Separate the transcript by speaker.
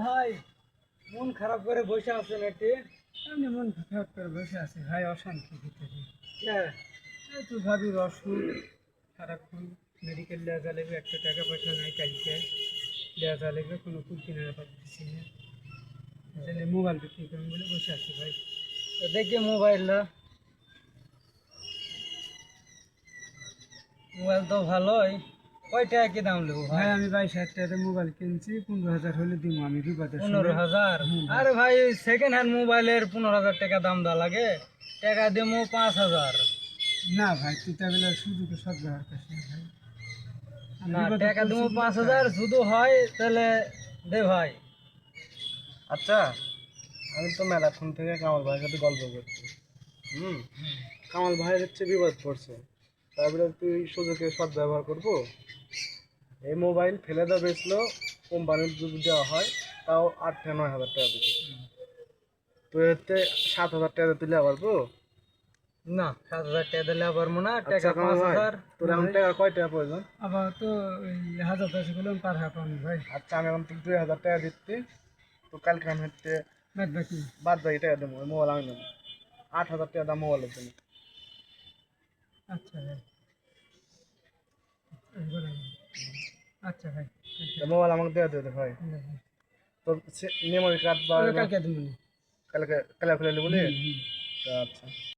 Speaker 1: ভাই মন খারাপ করে বসে আছেন একটি। আমি মন খারাপ করে বসে আছি ভাই, অশান্তি ভিতরে। হ্যাঁ, এই তো ভাবির অসুখ, সারাক্ষণ মেডিকেল দেওয়া যাবে, একটা টাকা পয়সা নাই, কালকে দেওয়া যাবে, কোনো কুল কিনারে পাচ্ছি না। তাহলে মোবাইল বিক্রি করুন বলে বসে আছি ভাই। তো দেখি মোবাইলটা, মোবাইল তো ভালোই। কয় টাকা কি দাম নেবো ভাই? আমি ভাই 60 টাকাতে মোবাইল কিনছি, 15,000 হলে দিব আমি বিপদে। 15,000? আরে ভাই সেকেন্ড হ্যান্ড মোবাইলের 15,000 টাকা দাম দেওয়া লাগে, টাকা দেবো 5,000। না ভাই তুই তাহলে শুধু তো সব ব্যবহার করিস না ভাই। না, টাকা দেবো 5,000 শুধু হয় তাহলে দে ভাই।
Speaker 2: আচ্ছা, আমি তো মেলাক্ষণ থেকে কামাল ভাইয়ের সাথে গল্প করছি। কামাল ভাইয়ের হচ্ছে বিপদ পড়ছে, তারপরে তুই সুযোগে সৎ ব্যবহার করবো। এই মোবাইল ফেলে দেওয়া বেচলো, কোম্পানির যদি দেওয়া হয় তাও 8 থেকে 9 হাজার টাকা দিবে। তুই হচ্ছে 7,000 টাকা তুলে পারবো?
Speaker 1: না, 7,000 টাকা দিলে পারবো না,
Speaker 2: আচ্ছা
Speaker 1: টাকা
Speaker 2: কামাল ভাই,
Speaker 1: 5,000।
Speaker 2: তোর এখন টাকা কয় টাকা প্রয়োজন?
Speaker 1: আবার তো 1,000 গুলো পার হাফ আমি ভাই।
Speaker 2: আচ্ছা, আমি এখন তোকে 2,000 টাকা দিচ্ছি। তো কালকে আমি হচ্ছে
Speaker 1: বাদ বাকি।
Speaker 2: বাদ বাকি টাকা দেবো, মোবাইল আমি নেবো। 8,000 টাকা দাম মোবাইলের জন্য।
Speaker 1: আচ্ছা ভাই, আচ্ছা ভাই,
Speaker 2: মোবাইল আমাকে দেওয়া দেবে ভাই। তোর মেমোরি কার্ড বা
Speaker 1: কালকে তুমি
Speaker 2: কালকে কালকে খুলে নেবো। আচ্ছা।